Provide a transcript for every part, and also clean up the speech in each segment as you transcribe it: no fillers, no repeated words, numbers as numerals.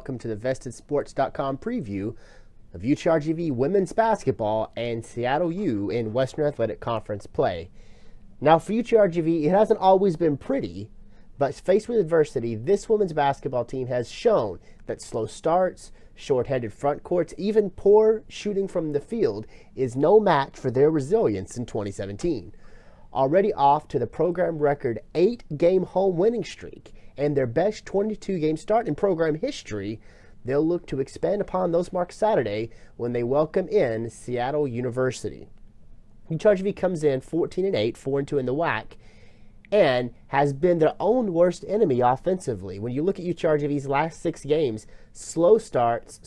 welcome to the VestedSports.com preview of UTRGV women's basketball and Seattle U in Western Athletic Conference play. Now for UTRGV, it hasn't always been pretty, but faced with adversity, this women's basketball team has shown that slow starts, short-handed front courts, even poor shooting from the field is no match for their resilience in 2017. Already off to the program record 8-game home winning streak and their best 22-game start in program history, they'll look to expand upon those marks Saturday when they welcome in Seattle University. UTRGV comes in 14-8, 4-2 in the WAC, and has been their own worst enemy offensively. When you look at UTRGV's last 6 games, slow starts,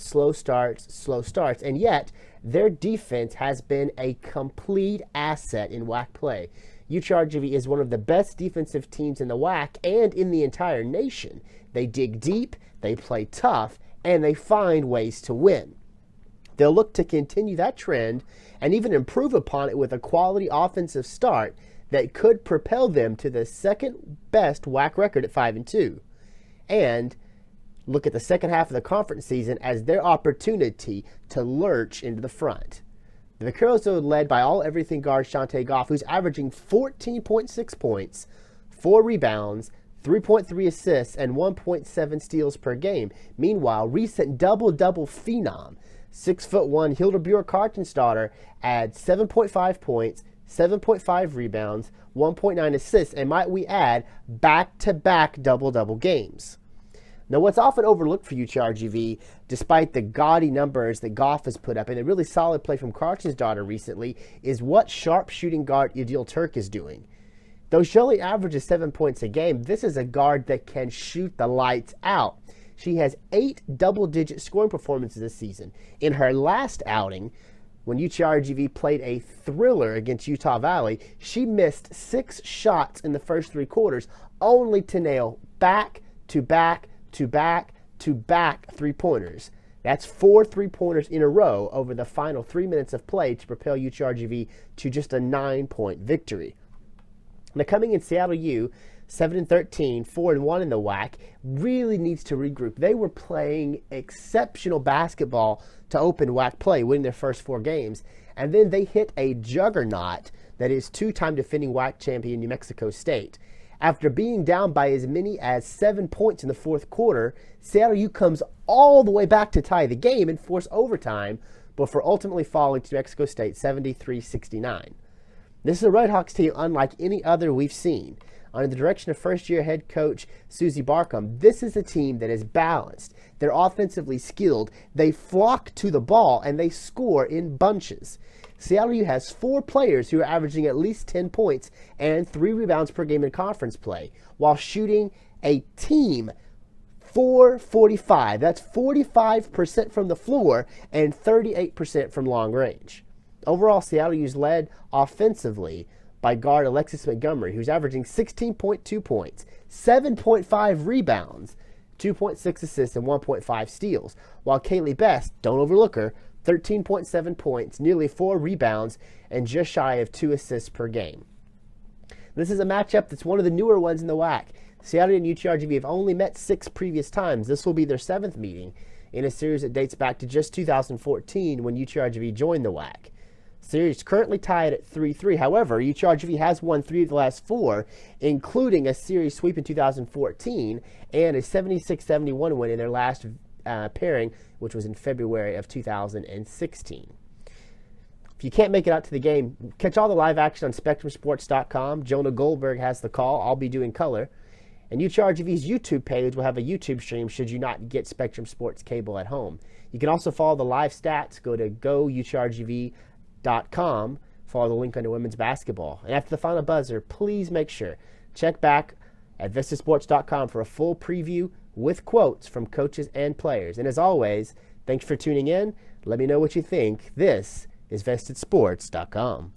and yet their defense has been a complete asset in WAC play. UTRGV is one of the best defensive teams in the WAC and in the entire nation. They dig deep, they play tough, and they find ways to win. They'll look to continue that trend and even improve upon it with a quality offensive start that could propel them to the second best WAC record at 5-2. And look at the second half of the conference season as their opportunity to lurch into the front. The Vaqueros are led by all-everything guard Shantae Goff, who's averaging 14.6 points, 4 rebounds, 3.3 assists, and 1.7 steals per game. Meanwhile, recent double-double phenom, 6'1" Hilda Buer-Kartensdottir adds 7.5 points, 7.5 rebounds, 1.9 assists, and might we add, back-to-back double-double games. Now, what's often overlooked for UTRGV, despite the gaudy numbers that Goff has put up and a really solid play from Kartensdottir recently, is what sharp-shooting guard Adil Turk is doing. Though she only averages 7 points a game, this is a guard that can shoot the lights out. She has 8 double-digit scoring performances this season. In her last outing, when UTRGV played a thriller against Utah Valley, she missed 6 shots in the first 3 quarters, only to nail back-to-back 3-pointers. That's 4 3-pointers in a row over the final 3 minutes of play to propel UTRGV to just a 9-point victory. Now coming in, Seattle U, 7-13, 4-1 in the WAC, really needs to regroup. They were playing exceptional basketball to open WAC play, winning their first 4 games, and then they hit a juggernaut that is 2-time defending WAC champion New Mexico State. After being down by as many as 7 points in the fourth quarter, Seattle U comes all the way back to tie the game and force overtime before ultimately falling to New Mexico State 73-69. This is a Redhawks team unlike any other we've seen. Under the direction of first-year head coach Susie Barkham, this is a team that is balanced. They're offensively skilled, they flock to the ball, and they score in bunches. Seattle U has 4 players who are averaging at least 10 points and 3 rebounds per game in conference play, while shooting a team .445. That's 45% from the floor and 38% from long range. Overall, Seattle U's led offensively by guard Alexis Montgomery, who's averaging 16.2 points, 7.5 rebounds, 2.6 assists, and 1.5 steals, while Kaylee Best, don't overlook her, 13.7 points, nearly 4 rebounds, and just shy of 2 assists per game. This is a matchup that's one of the newer ones in the WAC. Seattle and UTRGV have only met 6 previous times. This will be their 7th meeting in a series that dates back to just 2014 when UTRGV joined the WAC. Series currently tied at 3-3. However, UTRGV has won 3 of the last 4, including a series sweep in 2014 and a 76-71 win in their last pairing, which was in February of 2016. If you can't make it out to the game, catch all the live action on SpectrumSports.com. Jonah Goldberg has the call. I'll be doing color. And UTRGV's YouTube page will have a YouTube stream should you not get Spectrum Sports cable at home. You can also follow the live stats. Go to GoUTRGV.com. Follow the link under women's basketball. And after the final buzzer, please make sure check back at VestedSports.com for a full preview with quotes from coaches and players. And as always, thanks for tuning in. Let me know what you think. This is VestedSports.com.